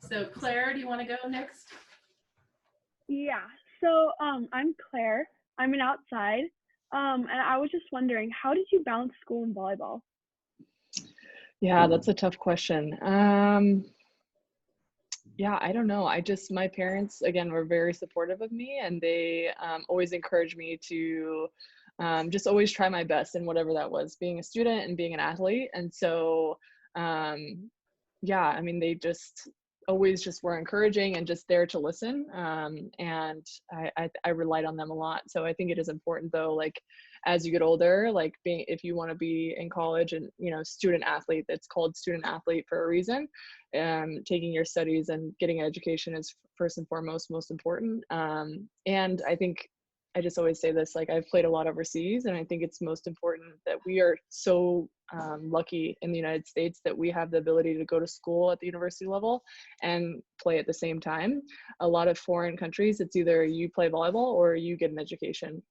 So Claire, do you want to go next? Yeah. So I'm Claire. I'm an outside. And I was just wondering, how did you balance school and volleyball? Yeah, that's a tough question. Yeah, I don't know. My parents, again, were very supportive of me, and they always encouraged me to just always try my best in whatever that was, being a student and being an athlete. And so, yeah, I mean, they just always just were encouraging and just there to listen. And I relied on them a lot. So I think it is important though, like as you get older, like if you want to be in college and, student athlete, that's called student athlete for a reason. Taking your studies and getting an education is first and foremost most important. And I think I just always say this, like I've played a lot overseas, and I think it's most important that we are so lucky in the United States that we have the ability to go to school at the university level and play at the same time. A lot of foreign countries, it's either you play volleyball or you get an education.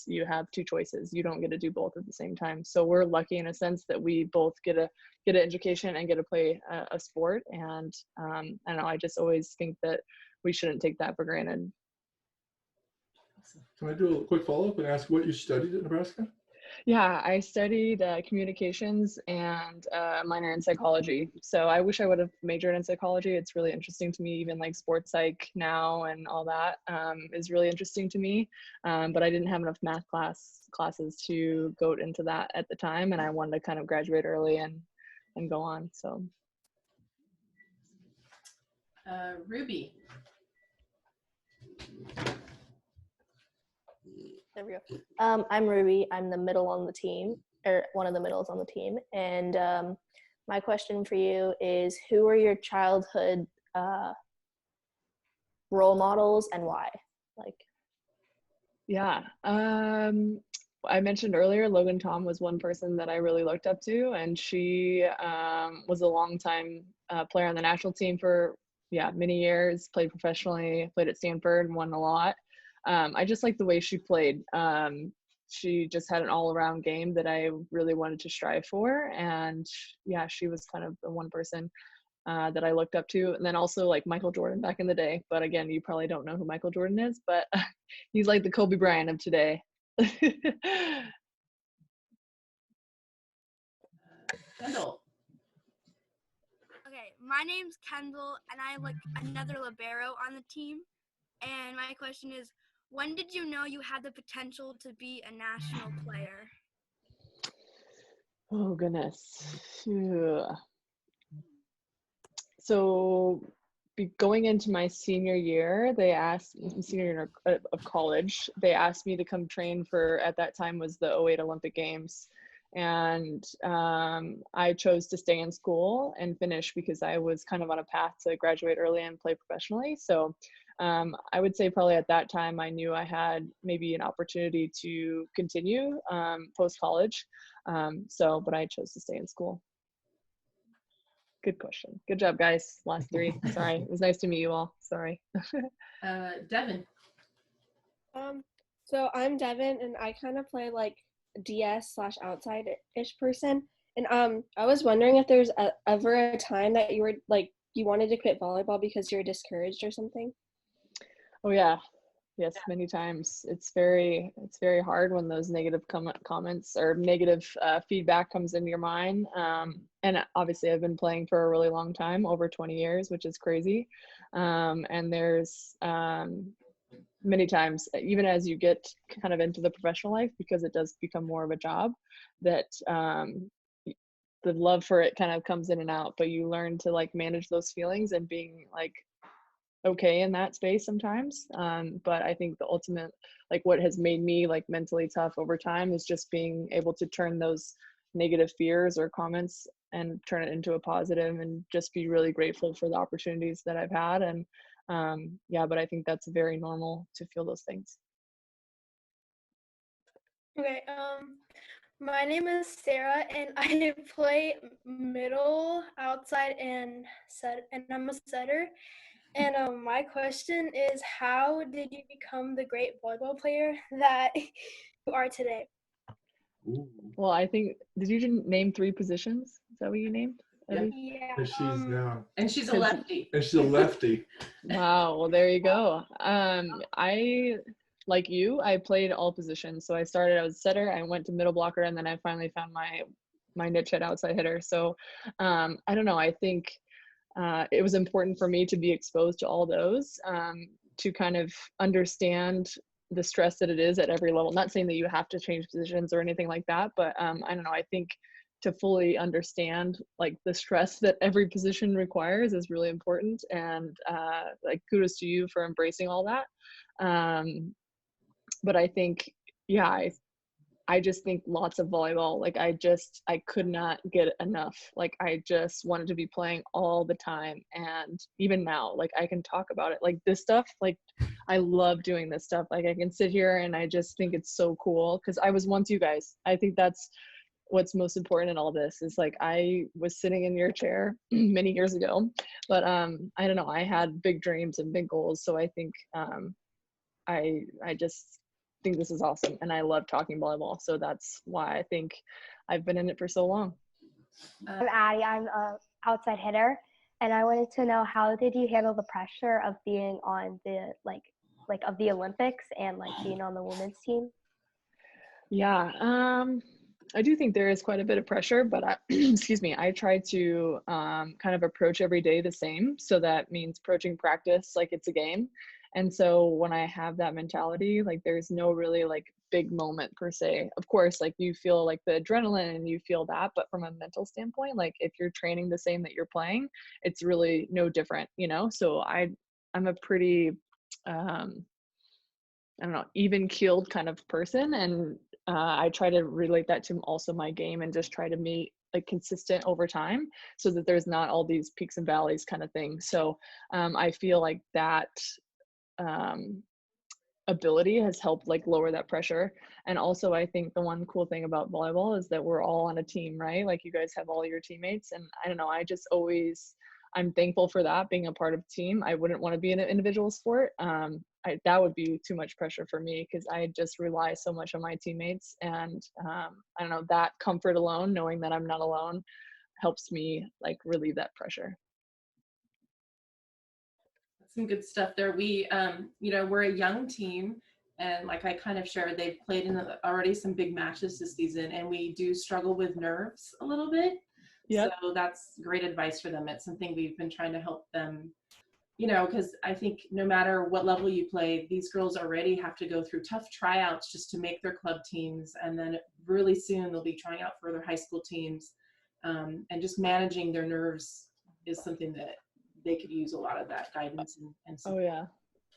You have two choices. You don't get to do both at the same time. So we're lucky in a sense that we both get an education and get to play a sport. And I don't know, I just always think that we shouldn't take that for granted. Can I do a quick follow-up and ask what you studied at Nebraska? Yeah, I studied communications and a minor in psychology. So I wish I would have majored in psychology. It's really interesting to me, even like sports psych now and all that is really interesting to me. But I didn't have enough math classes to go into that at the time, and I wanted to kind of graduate early and go on. So, Ruby. There we go. I'm Ruby. I'm the middle on the team, or one of the middles on the team. And my question for you is, who are your childhood role models and why? Yeah. I mentioned earlier, Logan Tom was one person that I really looked up to, and she was a longtime player on the national team for many years, played professionally, played at Stanford and won a lot. I just like the way she played. She just had an all-around game that I really wanted to strive for. And yeah, she was kind of the one person that I looked up to. And then also like Michael Jordan back in the day. But again, you probably don't know who Michael Jordan is, but he's like the Kobe Bryant of today. Kendall. Okay, my name's Kendall, and I'm like another libero on the team. And my question is, when did you know you had the potential to be a national player? Oh, goodness. So going into my senior year, of college, they asked me to come train for, at that time was the '08 Olympic Games. And I chose to stay in school and finish because I was kind of on a path to graduate early and play professionally. So I would say probably at that time I knew I had maybe an opportunity to continue post-college. But I chose to stay in school. Good question. Good job, guys. Last three. Sorry. It was nice to meet you all. Sorry. Devin. So I'm Devin, and I kind of play like DS/outside-ish person. And I was wondering if there's ever a time that you were like, you wanted to quit volleyball because you were discouraged or something? Oh yeah. Yes, many times. It's very hard when those negative comments or negative feedback comes into your mind. And obviously I've been playing for a really long time, over 20 years, which is crazy. And there's many times, even as you get kind of into the professional life, because it does become more of a job, that the love for it kind of comes in and out, but you learn to like manage those feelings and being like okay in that space sometimes. But I think the ultimate, like what has made me like mentally tough over time is just being able to turn those negative fears or comments and turn it into a positive and just be really grateful for the opportunities that I've had. And but I think that's very normal to feel those things. Okay, my name is Sarah, and I play middle, outside, and I'm a setter. And my question is, how did you become the great volleyball player that you are today? Well, I think, did you name 3 positions? Is that what you named? Yep. Yeah. And she's now, And she's a Cause- lefty. and she's a lefty. Wow. Well, there you go. I, like you, I played all positions. So I started, I was a setter, I went to middle blocker, and then I finally found my niche at outside hitter. So I don't know. I think it was important for me to be exposed to all those, to kind of understand the stress that it is at every level. Not saying that you have to change positions or anything like that, but I don't know. I think to fully understand like the stress that every position requires is really important. And like kudos to you for embracing all that. But I think, yeah, I just think lots of volleyball. Like I could not get enough. Like I just wanted to be playing all the time. And even now, like I can talk about it. Like this stuff, like I love doing this stuff. Like I can sit here and I just think it's so cool because I was once you guys. I think that's what's most important in all this is like I was sitting in your chair many years ago, but I don't know. I had big dreams and big goals. So I think I just think this is awesome, and I love talking volleyball, so that's why I think I've been in it for so long. I'm Addie. I'm a outside hitter, and I wanted to know, how did you handle the pressure of being on the like of the Olympics and like being on the women's team? Yeah, I do think there is quite a bit of pressure, but excuse me, I try to kind of approach every day the same. So that means approaching practice like it's a game. And so when I have that mentality, like there's no really like big moment per se. Of course, like you feel like the adrenaline and you feel that, but from a mental standpoint, like if you're training the same that you're playing, it's really no different, you know? So I'm a pretty, I don't know, even keeled kind of person. And I try to relate that to also my game and just try to be like consistent over time so that there's not all these peaks and valleys kind of thing. So I feel like that ability has helped like lower that pressure. And also I think the one cool thing about volleyball is that we're all on a team, right? Like you guys have all your teammates, and I don't know, I'm thankful for that, being a part of a team. I wouldn't want to be in an individual sport. That would be too much pressure for me because I just rely so much on my teammates, and I don't know, that comfort alone, knowing that I'm not alone, helps me like relieve that pressure. Some good stuff there. We, we're a young team, and like I kind of shared, they've played in already some big matches this season, and we do struggle with nerves a little bit. Yep. So that's great advice for them. It's something we've been trying to help them, because I think no matter what level you play, these girls already have to go through tough tryouts just to make their club teams, and then really soon they'll be trying out for their high school teams, and just managing their nerves is something that they could use a lot of that guidance and support. Oh yeah,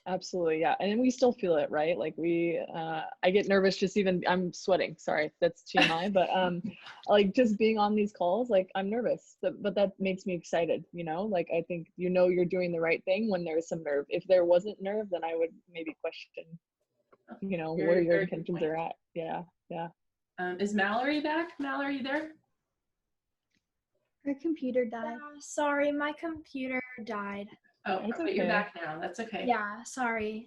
absolutely. Yeah. And we still feel it, right? Like I get nervous just even, I'm sweating, sorry, that's TMI, but like just being on these calls, like I'm nervous, but that makes me excited, like I think, you're doing the right thing when there's some nerve. If there wasn't nerve, then I would maybe question, where your intentions are at. Yeah. Yeah. Is Mallory back? Mallory, you there? Her computer died. Sorry, my computer died. Oh, but you're back now. That's okay. Yeah, sorry.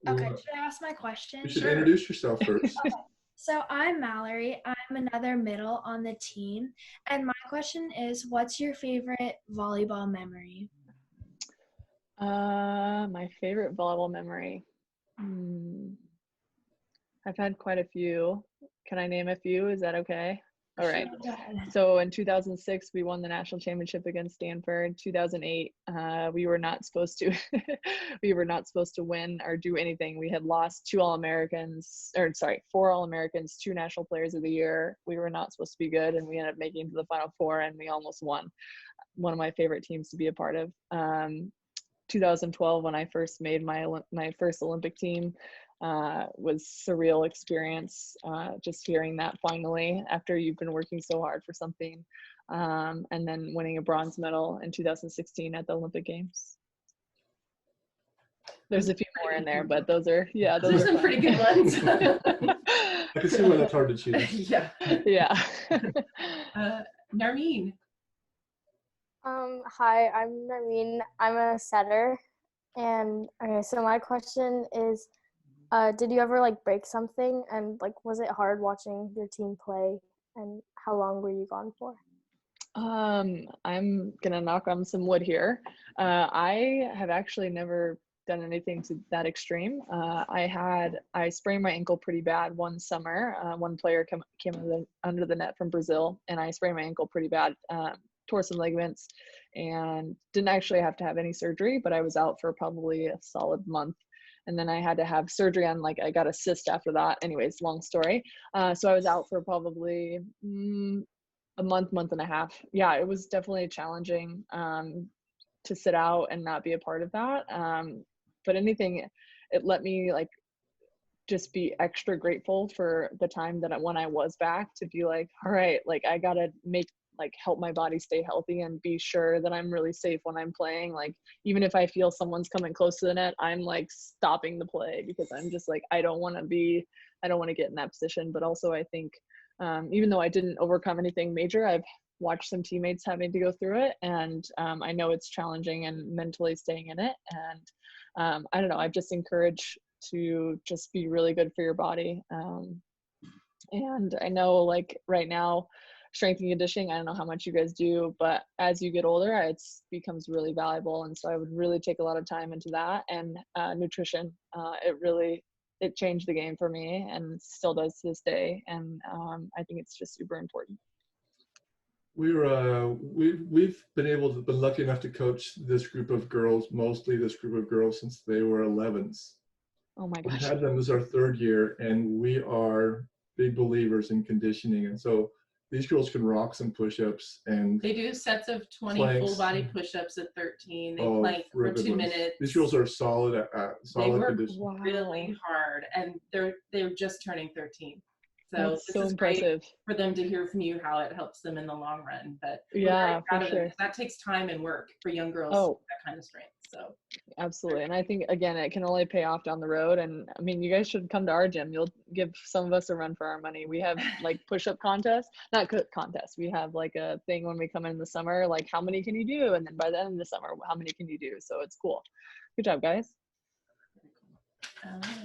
Okay, should I ask my question? You should introduce yourself first. Okay. So I'm Mallory. I'm another middle on the team. And my question is, what's your favorite volleyball memory? My favorite volleyball memory. I've had quite a few. Can I name a few? Is that okay? All right. So in 2006, we won the national championship against Stanford. 2008, we were not supposed to, win or do anything. We had lost 4 All-Americans, 2 National Players of the Year. We were not supposed to be good, and we ended up making it to the Final Four, and we almost won. One of my favorite teams to be a part of. 2012, when I first made my first Olympic team, was surreal experience, just hearing that finally after you've been working so hard for something, and then winning a bronze medal in 2016 at the Olympic Games. There's a few more in there, but those are some pretty good ones. I can see why that's hard to choose. Yeah. Narmeen. Hi, I'm Narmeen. I'm a setter, and okay, so my question is, did you ever like break something, and like was it hard watching your team play, and how long were you gone for? I'm gonna knock on some wood here. I have actually never done anything to that extreme. I sprained my ankle pretty bad one summer. One player came under the net from Brazil, and I sprained my ankle pretty bad. Tore some ligaments, and didn't actually have to have any surgery, but I was out for probably a solid month. And then I had to have surgery on, like, I got a cyst after that. Anyways, long story. So I was out for probably a month and a half. Yeah, it was definitely challenging to sit out and not be a part of that. But anything, it let me like just be extra grateful for the time that when I was back, to be like, all right, like I gotta help my body stay healthy and be sure that I'm really safe when I'm playing. Like, even if I feel someone's coming close to the net, I'm like stopping the play, because I'm just like, I don't want to get in that position. But also I think, even though I didn't overcome anything major, I've watched some teammates having to go through it, and I know it's challenging and mentally staying in it. And I don't know, I just encourage to just be really good for your body. And I know, like, right now, strength and conditioning, I don't know how much you guys do, but as you get older, it becomes really valuable. And so I would really take a lot of time into that. And nutrition, it changed the game for me, and still does to this day. And I think it's just super important. We've been lucky enough to coach this group of girls, since they were 11s. Oh my gosh. We've had them as our third year, and we are big believers in conditioning. And so these girls can rock some push-ups, and they do sets of 20 planks. Full body push-ups at 13. They plank for 2 minutes. These girls are solid they work conditioning. really hard, and they're just turning 13. So that's this so is impressive great for them to hear from you how it helps them in the long run. But yeah, for sure. That takes time and work for young girls. That kind of strength. So absolutely. And I think, again, it can only pay off down the road. And I mean, you guys should come to our gym. You'll give some of us a run for our money. We have like push-up contests, not contests. We have like a thing when we come in the summer, like, how many can you do? And then by the end of the summer, how many can you do? So it's cool. Good job, guys.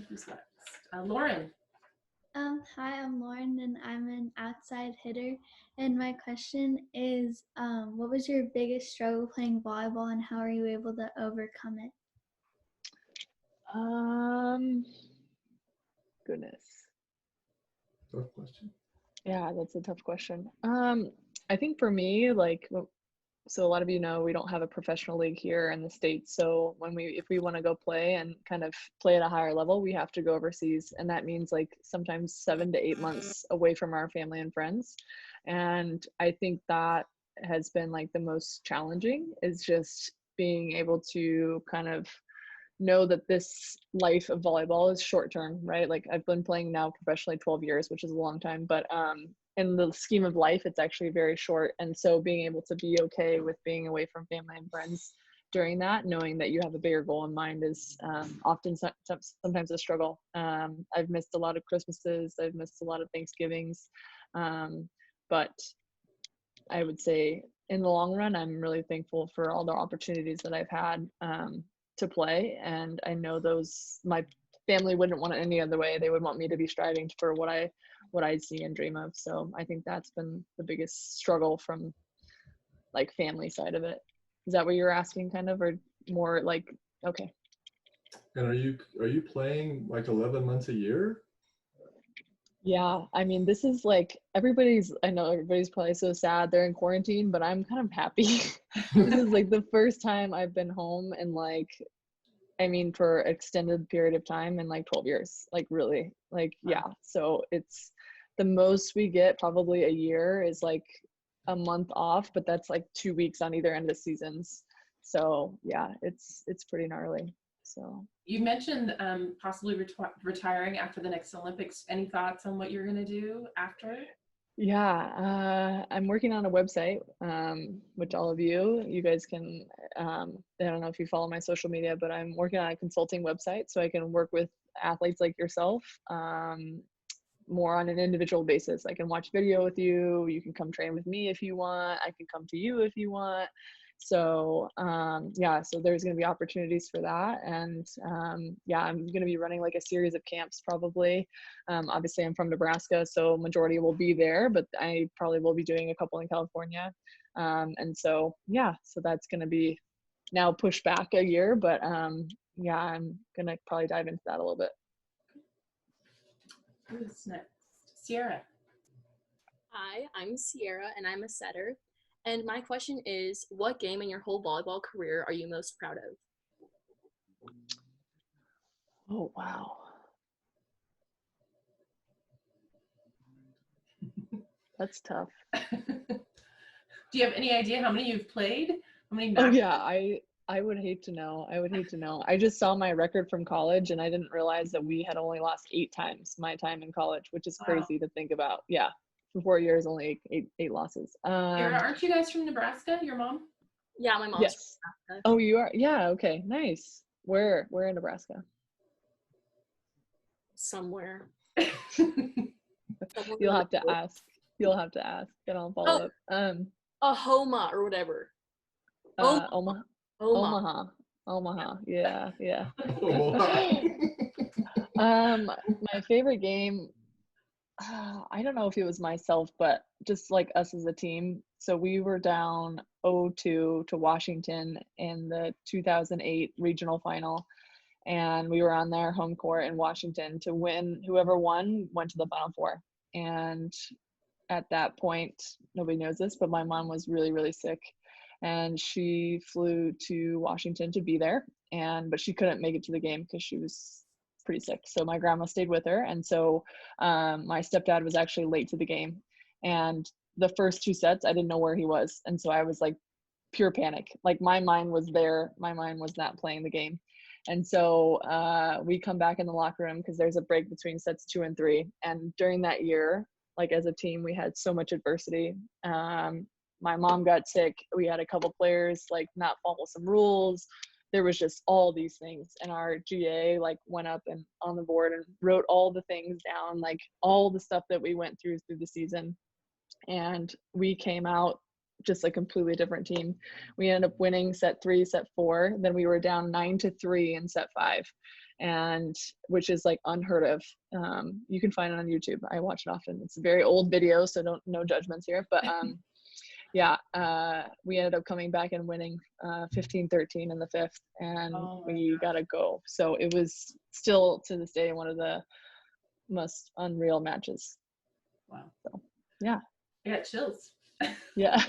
Who's next? Lauren. Hi, I'm Lauren, and I'm an outside hitter. And my question is, what was your biggest struggle playing volleyball, and how are you able to overcome it? Goodness. Tough question. Yeah, that's a tough question. I think for me, like, so a lot of you know, we don't have a professional league here in the States. So if we want to go play and kind of play at a higher level, we have to go overseas. And that means like sometimes 7 to 8 months away from our family and friends. And I think that has been like the most challenging, is just being able to kind of know that this life of volleyball is short term, right? Like, I've been playing now professionally 12 years, which is a long time, but in the scheme of life, it's actually very short. And so being able to be okay with being away from family and friends during that, knowing that you have a bigger goal in mind, is often sometimes a struggle. I've missed a lot of Christmases. I've missed a lot of Thanksgivings. But I would say in the long run, I'm really thankful for all the opportunities that I've had to play. And I know my family wouldn't want it any other way. They would want me to be striving for what I see and dream of. So I think that's been the biggest struggle from like family side of it. Is that what you were asking, kind of, or more like, okay. And are you playing like 11 months a year? Yeah, I mean, this is like, I know everybody's probably so sad they're in quarantine, but I'm kind of happy. This is like the first time I've been home in like, I mean, for extended period of time in like 12 years, like really, like, yeah. So it's the most we get probably a year is like a month off, but that's like 2 weeks on either end of seasons. So yeah, it's pretty gnarly. So you mentioned possibly retiring after the next Olympics. Any thoughts on what you're going to do after? Yeah, I'm working on a website, which all of you guys can, I don't know if you follow my social media, but I'm working on a consulting website so I can work with athletes like yourself, more on an individual basis. I can watch video with you. You can come train with me if you want. I can come to you if you want. So yeah, so there's going to be opportunities for that. And yeah, I'm going to be running like a series of camps probably. Obviously I'm from Nebraska, so majority will be there, but I probably will be doing a couple in California. And so yeah, so that's going to be now pushed back a year, but yeah, I'm going to probably dive into that a little bit. Who's next? Sierra. Hi, I'm Sierra and I'm a setter. And my question is, what game in your whole volleyball career are you most proud of? Oh, wow. That's tough. Do you have any idea how many you've played? How many Oh matches? yeah, I would hate to know. I would hate to know. I just saw my record from college and I didn't realize that we had only lost 8 times my time in college, which is crazy to think about. Yeah. For 4 years, only eight losses. Sierra, aren't you guys from Nebraska? Your mom? Yeah, my mom's Yes. from Nebraska. Oh, you are? Yeah, okay, nice. Where in Nebraska? Somewhere. You'll have to ask. You'll have to ask. Then I'll follow up. Homa or whatever. Omaha. Yeah. My favorite game, I don't know if it was myself, but just like us as a team. So we were down 0-2 to Washington in the 2008 regional final, and we were on their home court in Washington to win. Whoever won went to the Final Four. And at that point, nobody knows this, but my mom was really, really sick, and she flew to Washington to be there, but she couldn't make it to the game because she was pretty sick. So my grandma stayed with her, and so my stepdad was actually late to the game, and the first 2 sets I didn't know where he was, and so I was like pure panic. Like my mind was there, my mind was not playing the game. And so we come back in the locker room because there's a break between sets 2 and 3, and during that year, like as a team, we had so much adversity. My mom got sick. We had a couple players like not follow some rules. There was just all these things, and our GA like went up and on the board and wrote all the things down, like all the stuff that we went through the season. And we came out just a completely different team. We ended up winning set 3, set 4. Then we were down 9-3 in set 5, and which is like unheard of. You can find it on YouTube. I watch it often. It's a very old video, so no judgments here. But yeah, we ended up coming back and winning 15-13 in the 5th, and we got to go. So it was still to this day one of the most unreal matches. Wow. So yeah. I got chills. Yeah.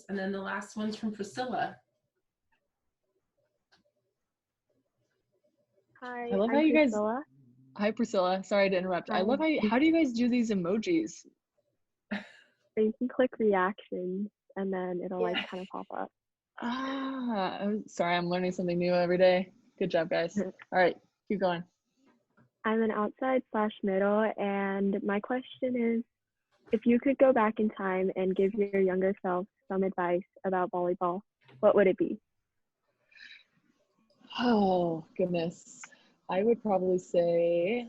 And then the last one's from Priscilla. Hi, I love I'm how you guys. Priscilla. Hi, Priscilla. Sorry to interrupt. I love how do you guys do these emojis? So you can click reactions and then it'll like kind of pop up. Sorry, I'm learning something new every day. Good job, guys. All right, keep going. I'm an outside/middle, and my question is, if you could go back in time and give your younger self some advice about volleyball, what would it be? Oh, goodness. I would probably say,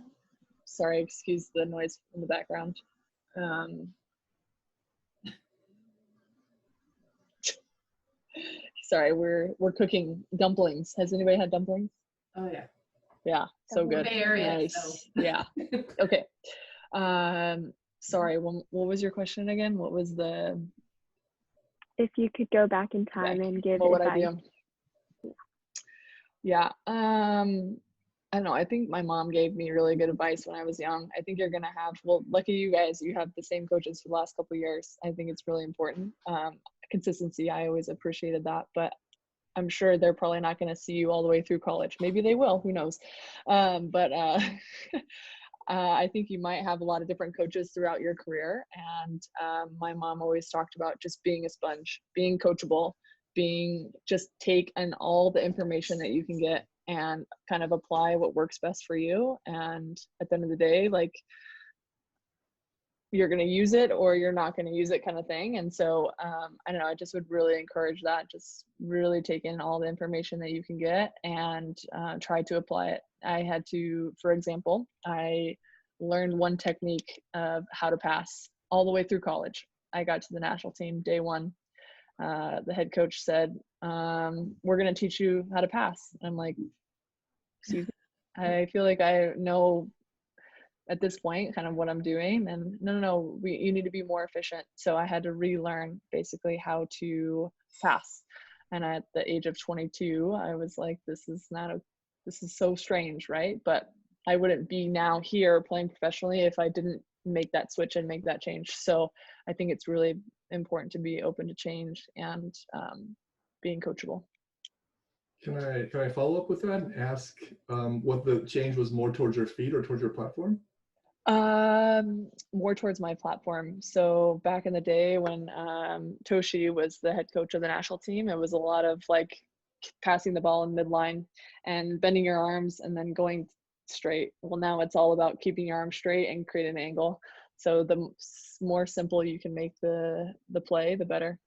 sorry, excuse the noise in the background. Sorry, we're cooking dumplings. Has anybody had dumplings? Oh yeah. Yeah, so good. Bay Area, nice. So. Yeah. Okay. Sorry, what was your question again? What was the? If you could go back in time and give what would advice. I do? Yeah. I don't know. I think my mom gave me really good advice when I was young. I think you're gonna have, well, lucky you guys, you have the same coaches for the last couple of years. I think it's really important. Consistency, I always appreciated that, but I'm sure they're probably not going to see you all the way through college. Maybe they will, who knows? But I think you might have a lot of different coaches throughout your career. And my mom always talked about just being a sponge, being coachable, just take in all the information that you can get and kind of apply what works best for you. And at the end of the day, like, you're going to use it or you're not going to use it kind of thing. And so I don't know, I just would really encourage that. Just really take in all the information that you can get and try to apply it. I had to, for example, I learned one technique of how to pass all the way through college. I got to the national team day one, the head coach said, we're going to teach you how to pass. And I'm like, excuse me? I feel like I know at this point kind of what I'm doing, and no, you need to be more efficient. So I had to relearn basically how to pass. And at the age of 22, I was like, this is so strange, right? But I wouldn't be now here playing professionally if I didn't make that switch and make that change. So I think it's really important to be open to change and being coachable. Can I follow up with that and ask what the change was, more towards your feet or towards your platform? More towards my platform. So back in the day when Toshi was the head coach of the national team, it was a lot of like passing the ball in midline and bending your arms and then going straight. Well, now it's all about keeping your arms straight and create an angle. So the more simple you can make the play, the better.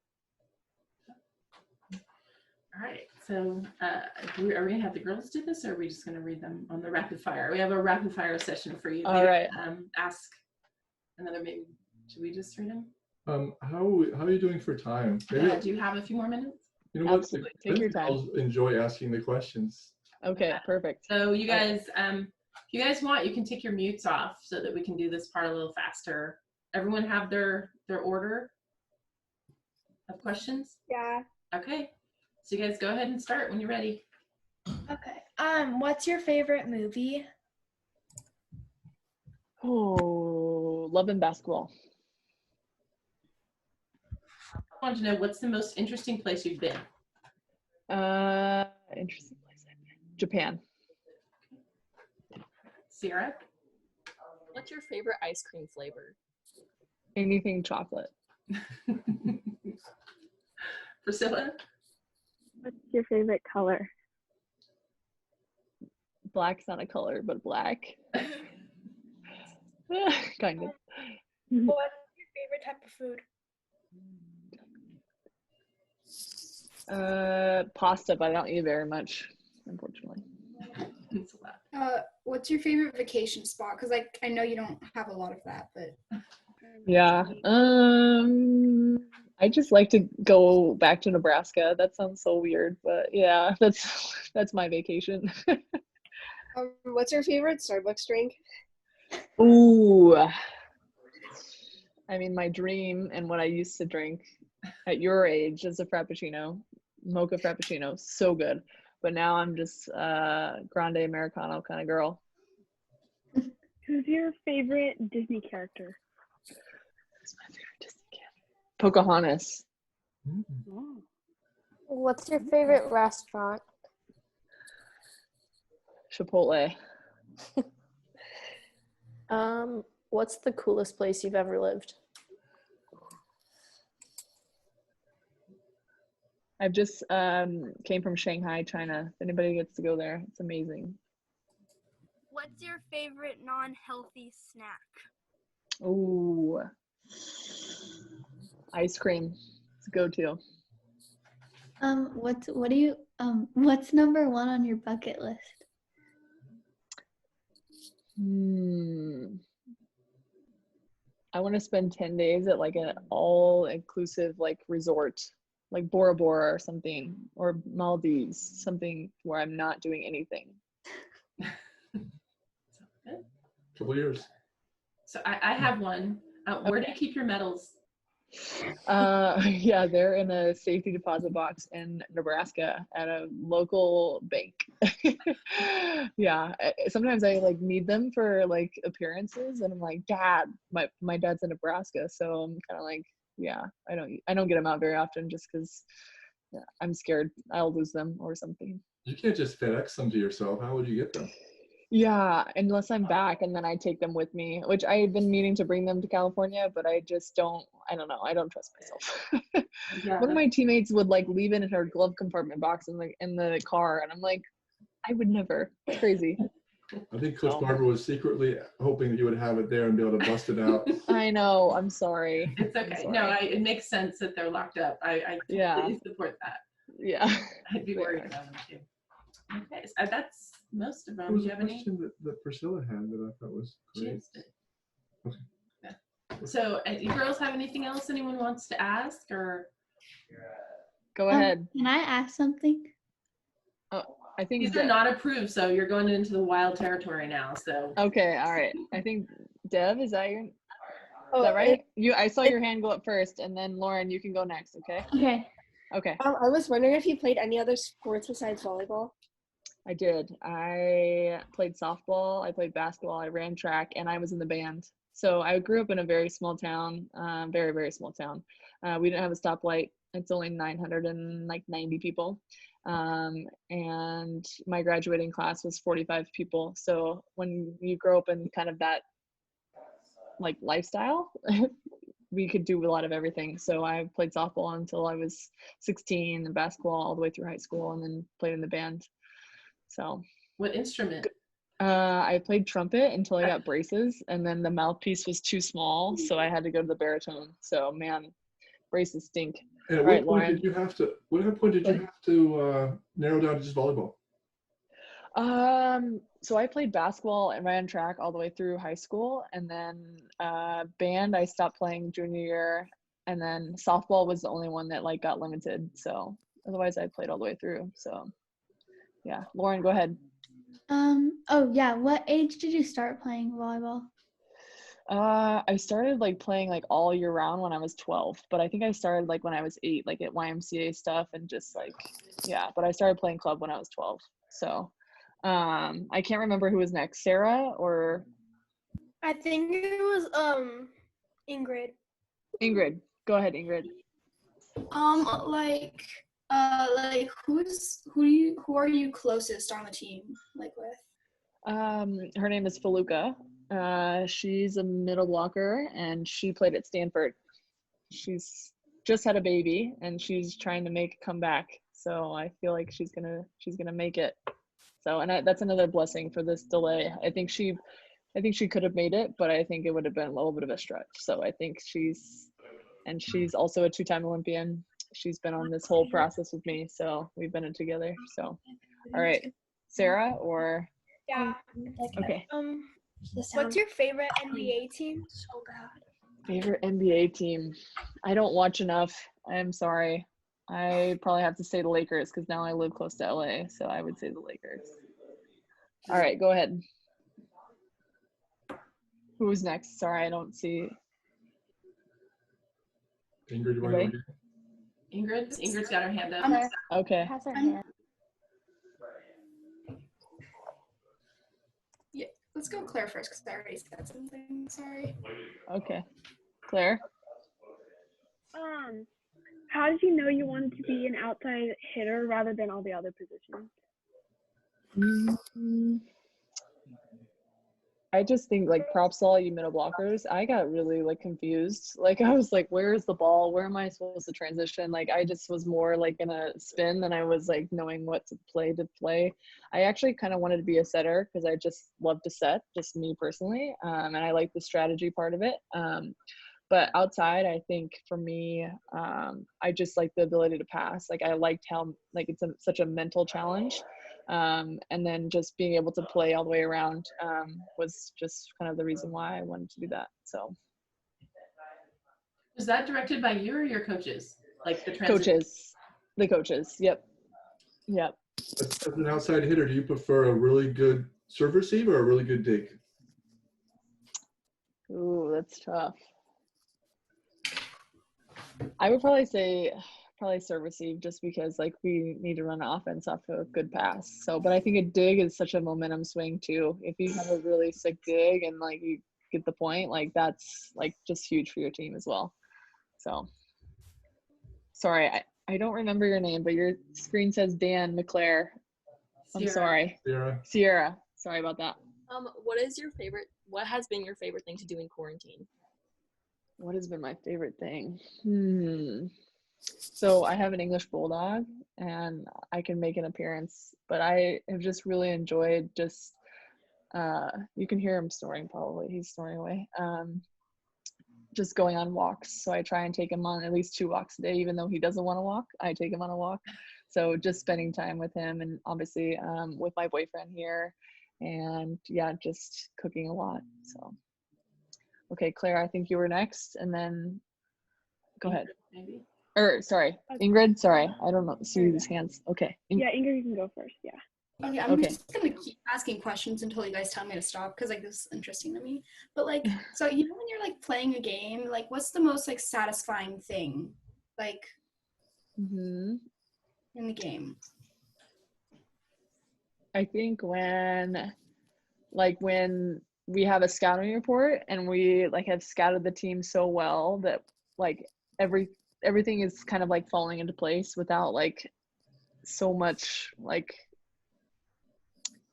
All right, so are we going to have the girls do this, or are we just going to read them on the rapid fire? We have a rapid fire session for you. All right. Ask another, maybe, should we just read them? How are you doing for time? Maybe, do you have a few more minutes? You know Absolutely. Take your time. I'll enjoy asking the questions. Okay, perfect. So you guys, if you guys want, you can take your mutes off so that we can do this part a little faster. Everyone have their order of questions? Yeah. Okay. So you guys go ahead and start when you're ready. Okay. What's your favorite movie? Oh, Love and Basketball. I want to know, what's the most interesting place you've been? Interesting place I've been. Japan. Sierra? What's your favorite ice cream flavor? Anything chocolate. Priscilla? What's your favorite color? Black's not a color, but black. Kind of. What's your favorite type of food? Pasta, but I don't eat very much, unfortunately. What's your favorite vacation spot? Because like I know you don't have a lot of that, but yeah. I just like to go back to Nebraska. That sounds so weird, but yeah, that's my vacation. What's your favorite Starbucks drink? Ooh. I mean, my dream and what I used to drink at your age is a Frappuccino, mocha Frappuccino, so good. But now I'm just grande Americano kind of girl. Who's your favorite Disney character? Who's my favorite Disney character? Pocahontas. Oh. What's your favorite restaurant? Chipotle. What's the coolest place you've ever lived? I've just came from Shanghai, China. If anybody gets to go there, it's amazing. What's your favorite non-healthy snack? Ooh. Ice cream. It's a go-to. What's number one on your bucket list? I want to spend 10 days at like an all-inclusive like resort, like Bora Bora or something, or Maldives, something where I'm not doing anything. Couple years. So I have one. Where do you keep your medals? Yeah, they're in a safety deposit box in Nebraska at a local bank. Yeah, sometimes I like need them for like appearances, and I'm like, Dad, my dad's in Nebraska, so I'm kind of like, yeah, I don't get them out very often just because I'm scared I'll lose them or something. You can't just FedEx them to yourself. How would you get them? Yeah, unless I'm back and then I take them with me, which I've been meaning to bring them to California, but I just don't know. I don't trust myself. Yeah. One of my teammates would like leave it in her glove compartment box in the car, and I'm like, I would never. It's crazy. I think Coach Barber was secretly hoping that you would have it there and be able to bust it out. I know. I'm sorry. It's okay. No, it makes sense that they're locked up. I completely support that. Yeah. I'd be worried about them too. Okay, so that's most of them. There was Do you a have any? question that Priscilla had that I thought was great. Okay. Yeah. So you girls have anything else anyone wants to ask or? Go ahead. Can I ask something? Oh, I think these are not approved, so you're going into the wild territory now. So okay, all right. I think Dev, is that right? I saw your hand go up first, and then Lauren, you can go next. Okay. Okay. Okay. I was wondering if you played any other sports besides volleyball. I did. I played softball, I played basketball, I ran track, and I was in the band. So I grew up in a very small town, very, very small town. We didn't have a stoplight. It's only 990 people. And my graduating class was 45 people. So when you grow up in kind of that like lifestyle, we could do a lot of everything. So I played softball until I was 16 and basketball all the way through high school, and then played in the band. So what instrument? I played trumpet until I got braces, and then the mouthpiece was too small, so I had to go to the baritone. So man, braces stink. And at what point did you have to narrow down to just volleyball? So I played basketball and ran track all the way through high school, and then band I stopped playing junior year, and then softball was the only one that like got limited. So otherwise I played all the way through. So yeah, Lauren, go ahead. Oh yeah, what age did you start playing volleyball? I started like playing like all year round when I was 12, but I think I started like when I was 8, like at YMCA stuff and just like, yeah, but I started playing club when I was 12. So I can't remember who was next, Sarah or? I think it was Ingrid. Ingrid, go ahead, Ingrid. Who are you closest on the team like with? Her name is Feluca. She's a middle blocker and she played at Stanford. She's just had a baby and she's trying to make a comeback. So I feel like she's gonna make it. So, and that's another blessing for this delay. I think she could have made it, but I think it would have been a little bit of a stretch. So I think she's also a 2-time Olympian. She's been on this whole process with me, so we've been in together. So, all right, Sarah or? Yeah. Okay. What's your favorite NBA team? So bad. Favorite NBA team? I don't watch enough. I'm sorry. I probably have to say the Lakers because now I live close to LA, so I would say the Lakers. All right, go ahead. Who's next? Sorry, I don't see. Ingrid, you want to go? Ingrid's got her hand up. Okay. Has her hand. Yeah, let's go Claire first because I already said something. Sorry. Okay. Claire? How did you know you wanted to be an outside hitter rather than all the other positions? I just think like props to all you middle blockers. I got really like confused. Like I was like, where is the ball? Where am I supposed to transition? Like I just was more like in a spin than I was like knowing what to play. I actually kind of wanted to be a setter because I just love to set, just me personally. And I like the strategy part of it. But outside, I think for me, I just like the ability to pass. Like I liked how like it's such a mental challenge. And then just being able to play all the way around was just kind of the reason why I wanted to do that. So was that directed by you or your coaches? Like the transition? The coaches. Yep. As an outside hitter, do you prefer a really good serve receive or a really good dig? Ooh, that's tough. I would probably say serve receive just because like we need to run an offense off of a good pass. So, but I think a dig is such a momentum swing too. If you have a really sick dig and like you get the point, like that's like just huge for your team as well. So, sorry, I don't remember your name, but your screen says Dan McClare. I'm sorry. Sierra. Sorry about that. What has been your favorite thing to do in quarantine? What has been my favorite thing? So I have an English bulldog and I can make an appearance, but I have just really enjoyed just, you can hear him snoring probably, he's snoring away, just going on walks. So I try and take him on at least 2 walks a day, even though he doesn't want to walk, I take him on a walk. So just spending time with him and obviously with my boyfriend here and yeah, just cooking a lot. So Okay, Claire, I think you were next, and then go ahead. Maybe. Or sorry, Ingrid. Sorry, I don't know. See these hands. Okay. Yeah, Ingrid, you can go first. Yeah. Okay, I'm just gonna keep asking questions until you guys tell me to stop, because like this is interesting to me. But like, so you know when you're like playing a game, like what's the most like satisfying thing, like, in the game? I think when we have a scouting report and we like have scouted the team so well that like everything is kind of like falling into place without like so much like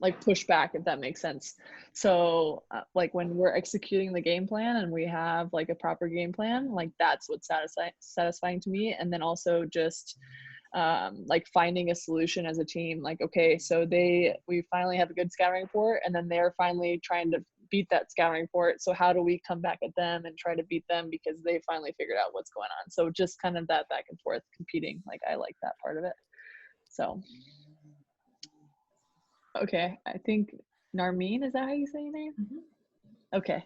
pushback, if that makes sense. So like when we're executing the game plan and we have like a proper game plan, like that's what's satisfying to me. And then also just like finding a solution as a team, like, okay, so we finally have a good scouting report, and then they're finally trying to beat that scouting report. So how do we come back at them and try to beat them because they finally figured out what's going on? So just kind of that back and forth competing, like I like that part of it. So okay, I think Narmeen, is that how you say your name? Okay.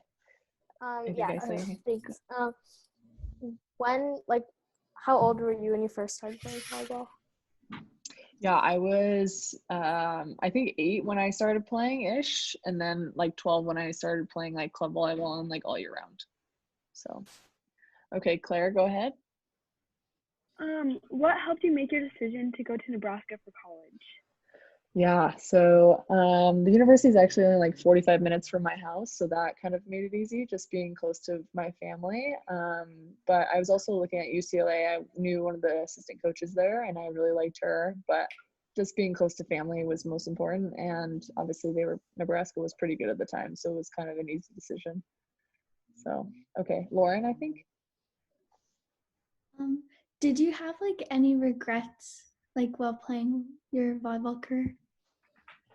Yeah, thanks. When, like, how old were you when you first started playing volleyball? Yeah, I was, I think 8 when I started playing ish, and then like 12 when I started playing like club volleyball and like all year round. So, okay, Claire, go ahead. What helped you make your decision to go to Nebraska for college? Yeah, so the university is actually only like 45 minutes from my house, so that kind of made it easy, just being close to my family. But I was also looking at UCLA. I knew one of the assistant coaches there, and I really liked her, but just being close to family was most important, and obviously Nebraska was pretty good at the time, so it was kind of an easy decision. So, okay, Lauren, I think. Did you have like any regrets like while playing your volleyball career?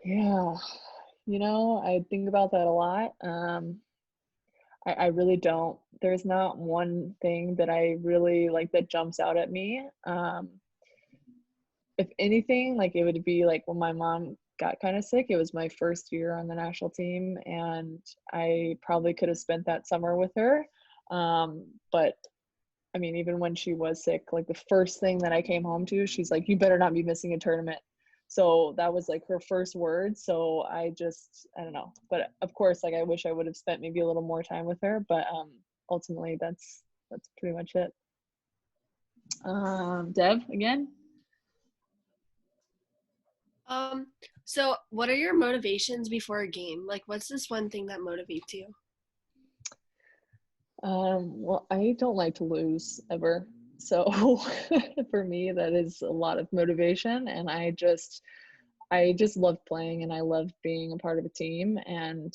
Yeah, I think about that a lot. I really don't. There's not one thing that I really like that jumps out at me. If anything, like it would be like when my mom got kind of sick. It was my first year on the national team, and I probably could have spent that summer with her. But I mean, even when she was sick, like the first thing that I came home to, she's like, "You better not be missing a tournament." So that was like her first word. So I don't know. But of course, like I wish I would have spent maybe a little more time with her. But ultimately, that's pretty much it. Deb, again. So what are your motivations before a game? Like, what's this one thing that motivates you? Well, I don't like to lose ever. So for me, that is a lot of motivation, and I just love playing, and I love being a part of a team. And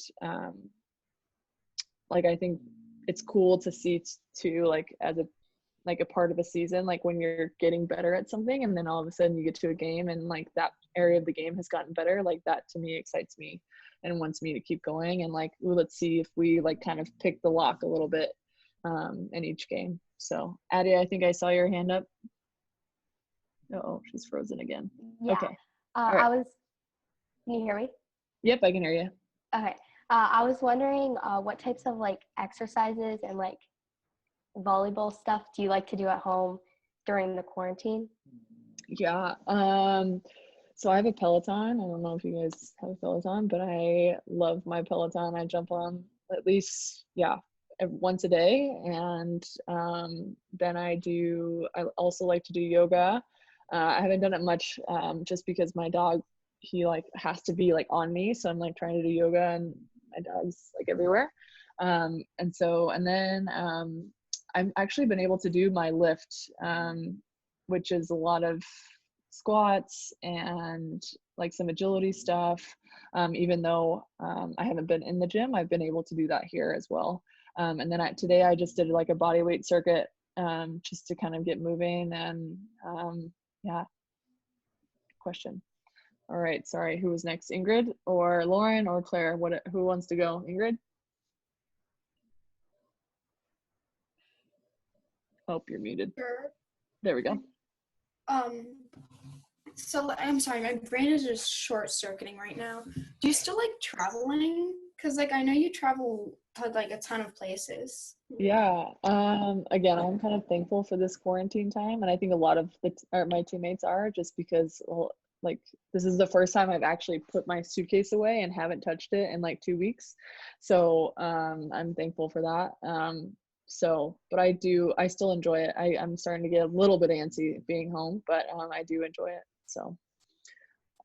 like I think it's cool to see too, like as a part of a season, like when you're getting better at something, and then all of a sudden you get to a game, and like that area of the game has gotten better. Like that to me excites me and wants me to keep going. And like, let's see if we like kind of pick the lock a little bit in each game. So Addie, I think I saw your hand up. Oh, she's frozen again. Yeah. Okay. Right. Can you hear me? Yep, I can hear you. Okay. I was wondering what types of like exercises and like volleyball stuff do you like to do at home during the quarantine? Yeah. So I have a Peloton. I don't know if you guys have a Peloton, but I love my Peloton. I jump on at least, once a day. And then I also like to do yoga. I haven't done it much just because my dog, he like has to be like on me. So I'm like trying to do yoga, and my dog's like everywhere. And then I've actually been able to do my lift, which is a lot of squats and like some agility stuff. Even though I haven't been in the gym, I've been able to do that here as well. And then today I just did like a body weight circuit just to kind of get moving. And question. All right, sorry, who was next? Ingrid or Lauren or Claire? Who wants to go? Ingrid? Oh, you're muted. Sure. There we go. So I'm sorry, my brain is just short circuiting right now. Do you still like traveling? Because like I know you travel to like a ton of places. Yeah. Again, I'm kind of thankful for this quarantine time, and I think a lot of my teammates are, just because, well, like, this is the first time I've actually put my suitcase away and haven't touched it in like 2 weeks. So I'm thankful for that. But I still enjoy it. I'm starting to get a little bit antsy being home, but I do enjoy it. So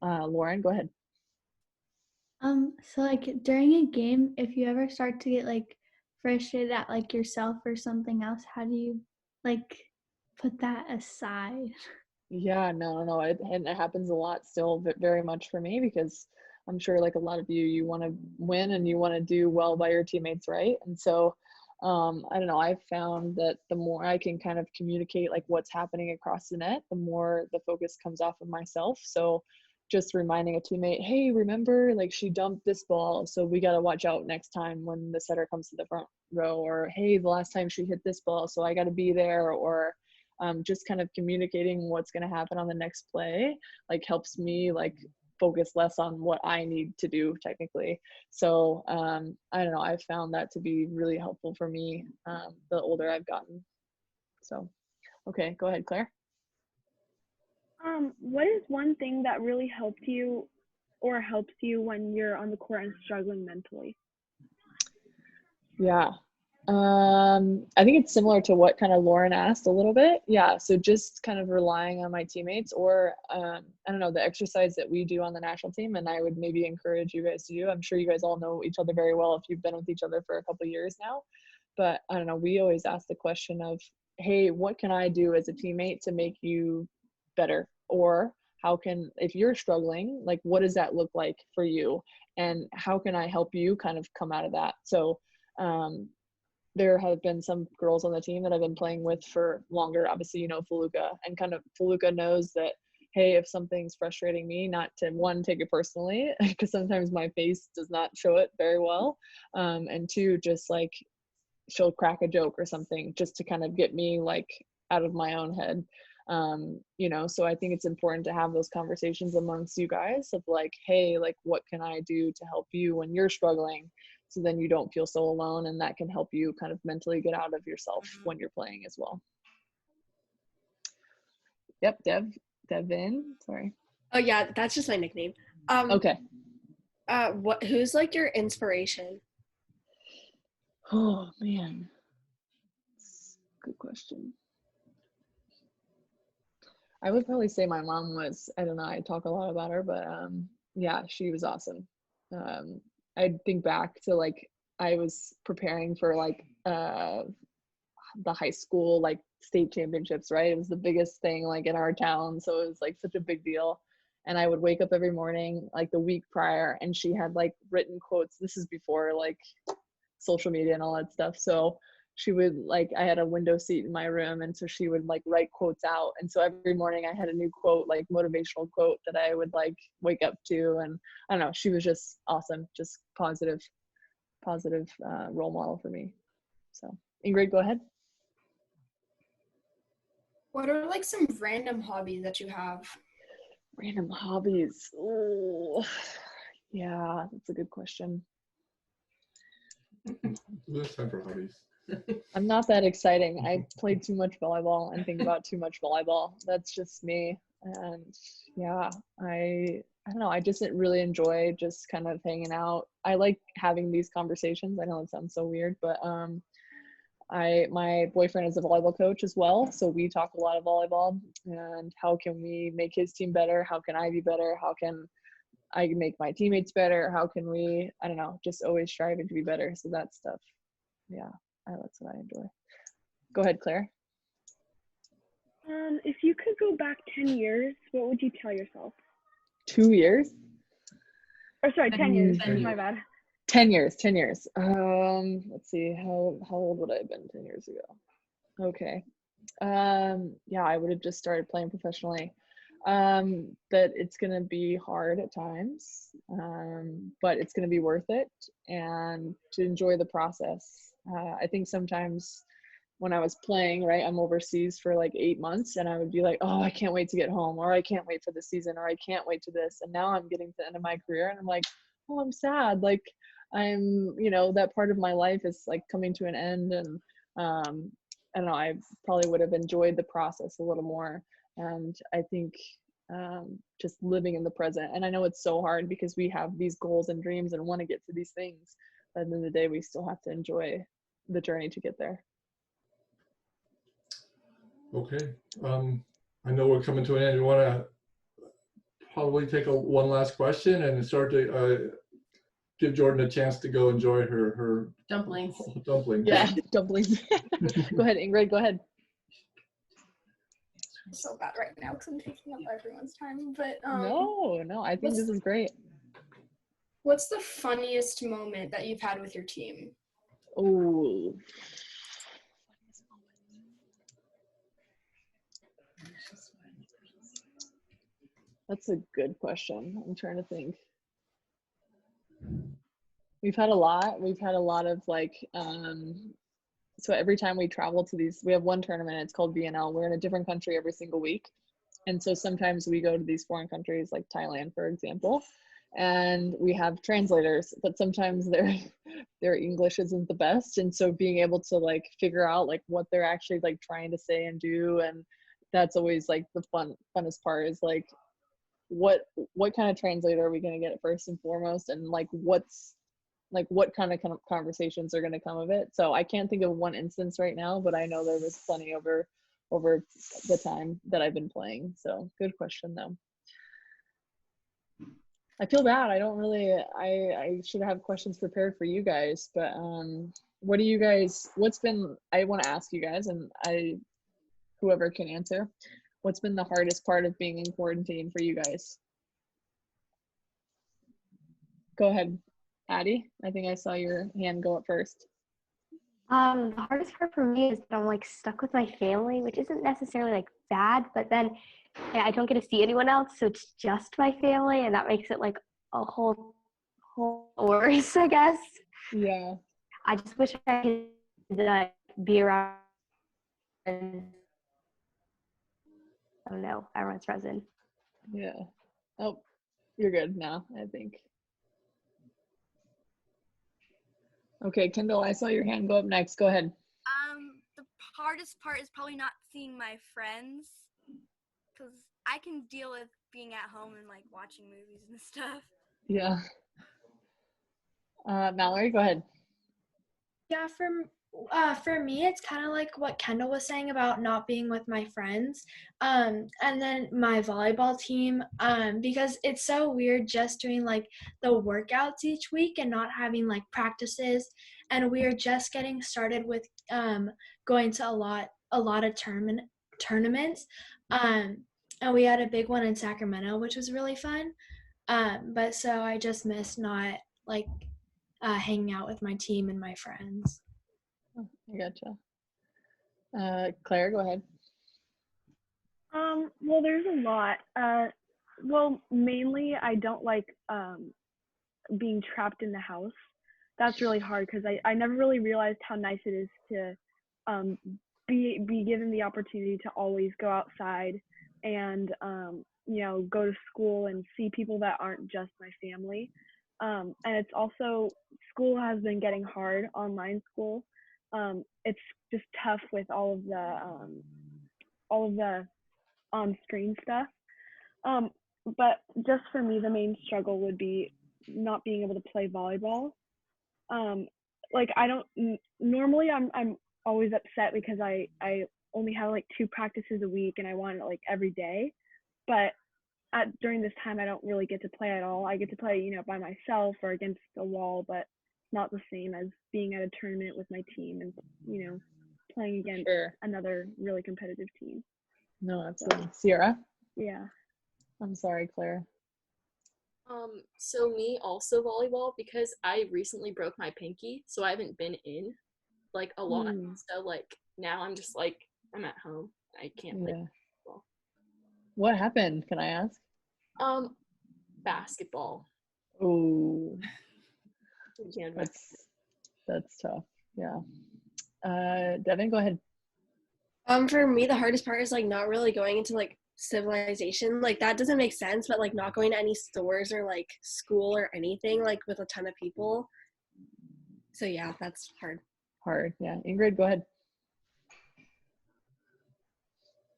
Lauren, go ahead. So like during a game, if you ever start to get like frustrated at like yourself or something else, how do you like put that aside? Yeah, no, and it happens a lot still, very much for me, because I'm sure like a lot of you want to win and you want to do well by your teammates, right? And so I don't know, I've found that the more I can kind of communicate like what's happening across the net, the more the focus comes off of myself. So just reminding a teammate, hey, remember, like, she dumped this ball, so we got to watch out next time when the setter comes to the front row, or hey, the last time she hit this ball, so I got to be there, or just kind of communicating what's going to happen on the next play, like, helps me like focus less on what I need to do technically. So I don't know, I've found that to be really helpful for me the older I've gotten. So okay, go ahead, Claire. What is one thing that really helped you or helps you when you're on the court and struggling mentally? Yeah. I think it's similar to what kind of Lauren asked a little bit. Yeah. So just kind of relying on my teammates, or I don't know, the exercise that we do on the national team, and I would maybe encourage you guys to do. I'm sure you guys all know each other very well if you've been with each other for a couple of years now. But I don't know, we always ask the question of, hey, what can I do as a teammate to make you better? Or how can, if you're struggling, like, what does that look like for you? And how can I help you kind of come out of that? So there have been some girls on the team that I've been playing with for longer. Obviously, you know, Feluca, and kind of Feluca knows that, hey, if something's frustrating me, not to, one, take it personally, because sometimes my face does not show it very well. And two, just like, she'll crack a joke or something just to kind of get me like out of my own head. You know, so I think it's important to have those conversations amongst you guys of like, hey, like, what can I do to help you when you're struggling? So then you don't feel so alone, and that can help you kind of mentally get out of yourself when you're playing as well. Yep, Devin, sorry. Oh yeah, that's just my nickname. Okay. Who's like your inspiration? Oh man, good question. I would probably say my mom was. I don't know, I talk a lot about her, but yeah, she was awesome. I think back to like, I was preparing for like the high school like state championships, right? It was the biggest thing like in our town, so it was like such a big deal. And I would wake up every morning like the week prior, and she had like written quotes. This is before like social media and all that stuff. So she would like, I had a window seat in my room, and so she would like write quotes out. And so every morning I had a new quote, like motivational quote, that I would like wake up to. And I don't know, she was just awesome, just positive role model for me. So Ingrid, go ahead. What are like some random hobbies that you have? Random hobbies. Oh, yeah, that's a good question. There's time for hobbies. I'm not that exciting. I play too much volleyball and think about too much volleyball. That's just me. And yeah, I don't know. I just really enjoy just kind of hanging out. I like having these conversations. I know it sounds so weird, but my boyfriend is a volleyball coach as well. So we talk a lot of volleyball and how can we make his team better? How can I be better? How can I make my teammates better? How can we, I don't know, just always striving to be better. So that stuff. Yeah. That's what I enjoy. Go ahead, Claire. If you could go back 10 years, what would you tell yourself? 2 years? Or sorry, 10 years. My bad. 10 years. Let's see, how old would I have been 10 years ago? Okay. Yeah, I would have just started playing professionally. That it's gonna be hard at times, but it's gonna be worth it, and to enjoy the process. I think sometimes when I was playing, right, I'm overseas for like 8 months, and I would be like, oh, I can't wait to get home, or I can't wait for the season, or I can't wait to this. And now I'm getting to the end of my career, and I'm like, oh, I'm sad. Like, I'm, you know, that part of my life is like coming to an end, and I don't know, I probably would have enjoyed the process a little more. And I think just living in the present. And I know it's so hard because we have these goals and dreams and want to get to these things, but at the end of the day, we still have to enjoy the journey to get there. Okay. I know we're coming to an end. You want to probably take one last question and start to give Jordan a chance to go enjoy her dumplings. Yeah, dumplings. Go ahead, Ingrid, go ahead. So bad right now because I'm taking up everyone's time, but No, I think this is great. What's the funniest moment that you've had with your team? Oh, that's a good question. I'm trying to think. We've had a lot. We've had a lot of like, so every time we travel to these, we have one tournament, it's called VNL. We're in a different country every single week. And so sometimes we go to these foreign countries like Thailand, for example, and we have translators, but sometimes their English isn't the best. And so being able to like figure out like what they're actually like trying to say and do, and that's always like the funnest part is like, what kind of translator are we going to get first and foremost, and like what kind of conversations are going to come of it. So I can't think of one instance right now, but I know there was plenty over the time that I've been playing. So good question though. I feel bad. I don't really, I should have questions prepared for you guys, but what do you guys, I want to ask you guys, and whoever can answer, what's been the hardest part of being in quarantine for you guys? Go ahead, Addie. I think I saw your hand go up first. The hardest part for me is that I'm like stuck with my family, which isn't necessarily like bad, but then I don't get to see anyone else, so it's just my family, and that makes it like a whole worse, I guess. Yeah. I just wish I could like be around. Oh no, everyone's frozen. Yeah. Oh, you're good now, I think. Okay, Kendall, I saw your hand go up next. Go ahead. The hardest part is probably not seeing my friends, because I can deal with being at home and like watching movies and stuff. Yeah. Mallory, go ahead. Yeah, for me, it's kind of like what Kendall was saying about not being with my friends, and then my volleyball team, because it's so weird just doing like the workouts each week and not having like practices, and we're just getting started with going to a lot of tournaments, and we had a big one in Sacramento, which was really fun, but so I just miss not like hanging out with my team and my friends. Oh, I gotcha. Claire, go ahead. Well, there's a lot. Well, mainly I don't like being trapped in the house. That's really hard because I never really realized how nice it is to be given the opportunity to always go outside and you know, go to school and see people that aren't just my family. And it's also, school has been getting hard, online school. It's just tough with all of the on-screen stuff. But just for me, the main struggle would be not being able to play volleyball. Like I don't normally I'm always upset because I only have like 2 practices a week and I want it like every day. But during this time, I don't really get to play at all. I get to play, you know, by myself or against a wall, but not the same as being at a tournament with my team and, you know, playing against another really competitive team. No, absolutely. So, Sierra? Yeah. I'm sorry, Claire. So me also volleyball, because I recently broke my pinky, so I haven't been in like a lot. So like now I'm just like, I'm at home. I can't play volleyball. What happened? Can I ask? Basketball. Oh, Yeah, that's tough. Yeah. Devin, go ahead. For me, the hardest part is like not really going into like civilization. Like that doesn't make sense, but like not going to any stores or like school or anything like with a ton of people. So yeah, that's hard. Hard, yeah. Ingrid, go ahead.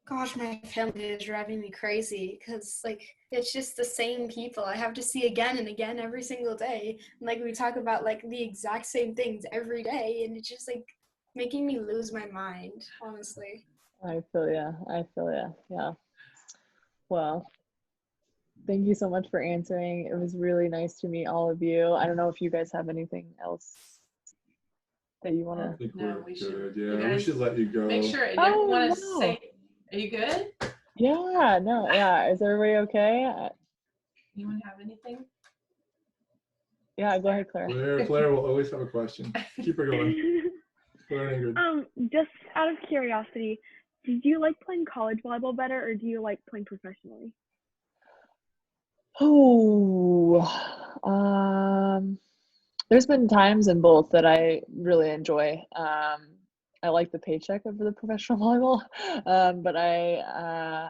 Gosh, my family is driving me crazy because like it's just the same people I have to see again and again every single day. And, like we talk about like the exact same things every day, and it's just like making me lose my mind, honestly. I feel ya. Yeah. Well, thank you so much for answering. It was really nice to meet all of you. I don't know if you guys have anything else that you want to. I think No, we're we should. good. Yeah, we should let you go. Make sure. You want to say? Are you good? Yeah. No. Yeah. Is everybody okay? Anyone have anything? Yeah. Go ahead, Claire. Claire will always have a question. Keep her going. Claire and Ingrid. Just out of curiosity, did you like playing college volleyball better, or do you like playing professionally? Oh, there's been times in both that I really enjoy. I like the paycheck of the professional volleyball, but I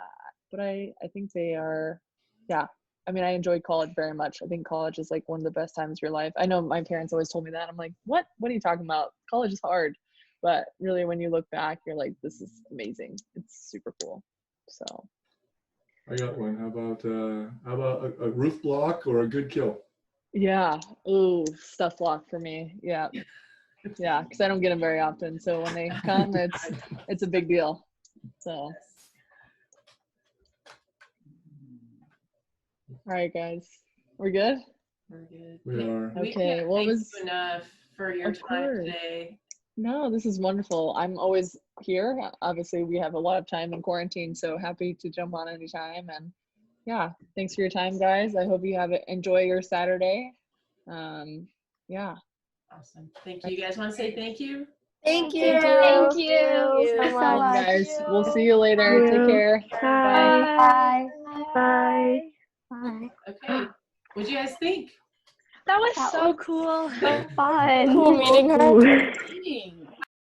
think they are, yeah. I mean, I enjoyed college very much. I think college is like one of the best times of your life. I know my parents always told me that. I'm like, what? What are you talking about? College is hard. But really, when you look back, you're like, this is amazing. It's super cool. So. I got one. How about a roof block or a good kill? Yeah. Ooh, stuff block for me. Yeah. Yeah, because I don't get them very often. So when they come, it's a big deal. So. All right, guys. We're good? We're good. We are. Okay. Thank you enough for your time today. No, this is wonderful. I'm always here. Obviously, we have a lot of time in quarantine, so happy to jump on anytime. And yeah, thanks for your time, guys. I hope you enjoy your Saturday. Yeah. Awesome. Thank you. You guys want to say thank you? Thank you. Thank you so much. Guys, we'll see you later. Take care. Bye. Bye. Bye. Okay. What'd you guys think? That was so cool. So fun. Cool meeting her.